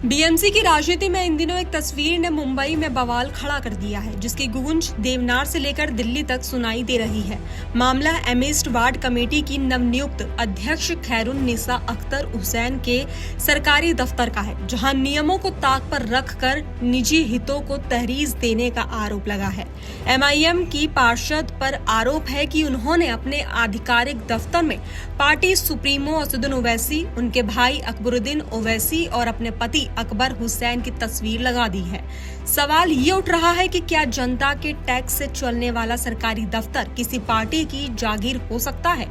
BMC की राजनीति में इन दिनों एक तस्वीर ने मुंबई में बवाल खड़ा कर दिया है, जिसकी गूंज देवनार से लेकर दिल्ली तक सुनाई दे रही है। मामला एमिस्ट वार्ड कमेटी की नवनियुक्त अध्यक्ष खैरुन्निसा अख्तर हुसैन के सरकारी दफ्तर का है, जहां नियमों को ताक पर रखकर निजी हितों को तहरीर देने का आरोप लगा है। एमआईएम की पार्षद पर आरोप है कि उन्होंने अपने आधिकारिक दफ्तर में पार्टी सुप्रीमो असदुद्दीन ओवैसी, उनके भाई अकबरुद्दीन ओवैसी और अपने पति अकबर हुसैन की तस्वीर लगा दी है। सवाल ये उठ रहा है कि क्या जनता के टैक्स से चलने वाला सरकारी दफ्तर किसी पार्टी की जागीर हो सकता है?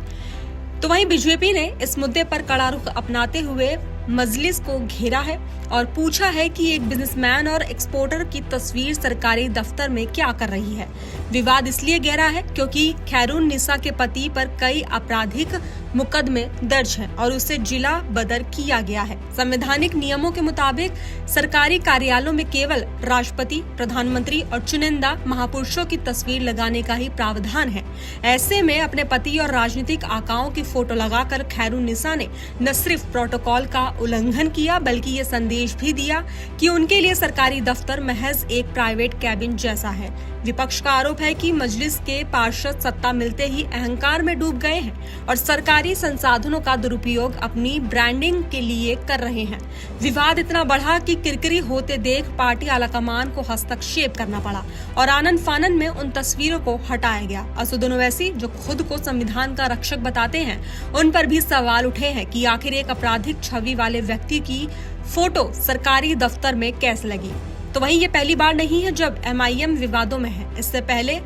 तो वहीं बीजेपी ने इस मुद्दे पर कड़ा रुख अपनाते हुए मजलिस को घेरा है और पूछा है कि एक बिजनेसमैन और एक्सपोर्टर की तस्वीर सरकारी दफ्तर में क्या कर रही है। विवाद इसलिए गहरा है क्योंकि खैरुन्निसा के पति पर कई आपराधिक मुकदमे दर्ज हैं और उसे जिला बदर किया गया है। संवैधानिक नियमों के मुताबिक सरकारी कार्यालयों में केवल राष्ट्रपति, प्रधानमंत्री और चुनिंदा महापुरुषों की तस्वीर लगाने का ही प्रावधान है। ऐसे में अपने पति और राजनीतिक आकाओं की फोटो लगाकर खैरुन्निसा ने न सिर्फ प्रोटोकॉल का उल्लंघन किया, बल्कि ये संदेश भी दिया कि उनके लिए सरकारी दफ्तर महज एक प्राइवेट कैबिन जैसा है। विपक्ष का आरोप है कि मजलिस के पार्षद सत्ता मिलते ही अहंकार में डूब गए हैं और सरकारी संसाधनों का दुरुपयोग अपनी ब्रांडिंग के लिए कर रहे हैं। विवाद इतना बढ़ा कि किरकिरी होते देख पार्टी आलाकमान को हस्तक्षेप करना पड़ा और आनन फानन में उन तस्वीरों को हटाया गया। असदुद्दीन ओवैसी, जो खुद को संविधान का रक्षक बताते हैं, उन पर भी सवाल उठे हैं कि आखिर एक आपराधिक छवि वाले व्यक्ति की फोटो सरकारी दफ्तर में कैसे लगी। तो वहीं ये पहली बार नहीं है जब एमआईएम विवादों में है। इससे पहले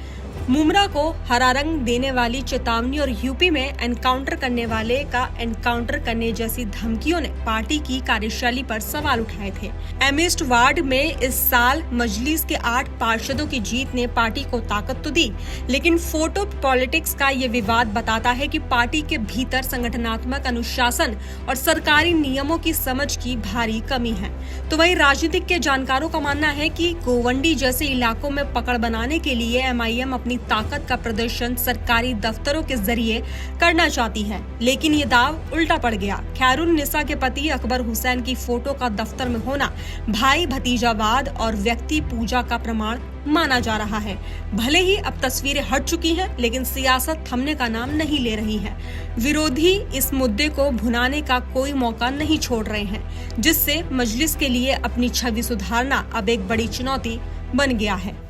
मुमरा को हरा रंग देने वाली चेतावनी और यूपी में एनकाउंटर करने वाले का एनकाउंटर करने जैसी धमकियों ने पार्टी की कार्यशैली पर सवाल उठाए थे। एमिस्ट वार्ड में इस साल मजलिस के 8 पार्षदों की जीत ने पार्टी को ताकत तो दी, लेकिन फोटो पॉलिटिक्स का ये विवाद बताता है कि पार्टी के भीतर संगठनात्मक अनुशासन और सरकारी नियमों की समझ की भारी कमी है। तो वहीं राजनीतिक के जानकारों का मानना है कि गोवंडी जैसे इलाकों में पकड़ बनाने के लिए एमआईएम अपनी ताकत का प्रदर्शन सरकारी दफ्तरों के जरिए करना चाहती है, लेकिन ये दाव उल्टा पड़ गया। खैरुन्निसा के पति अकबर हुसैन की फोटो का दफ्तर में होना भाई भतीजावाद और व्यक्ति पूजा का प्रमाण माना जा रहा है। भले ही अब तस्वीरें हट चुकी हैं, लेकिन सियासत थमने का नाम नहीं ले रही है। विरोधी इस मुद्दे को भुनाने का कोई मौका नहीं छोड़ रहे हैं, जिससे मजलिस के लिए अपनी छवि सुधारना अब एक बड़ी चुनौती बन गया है।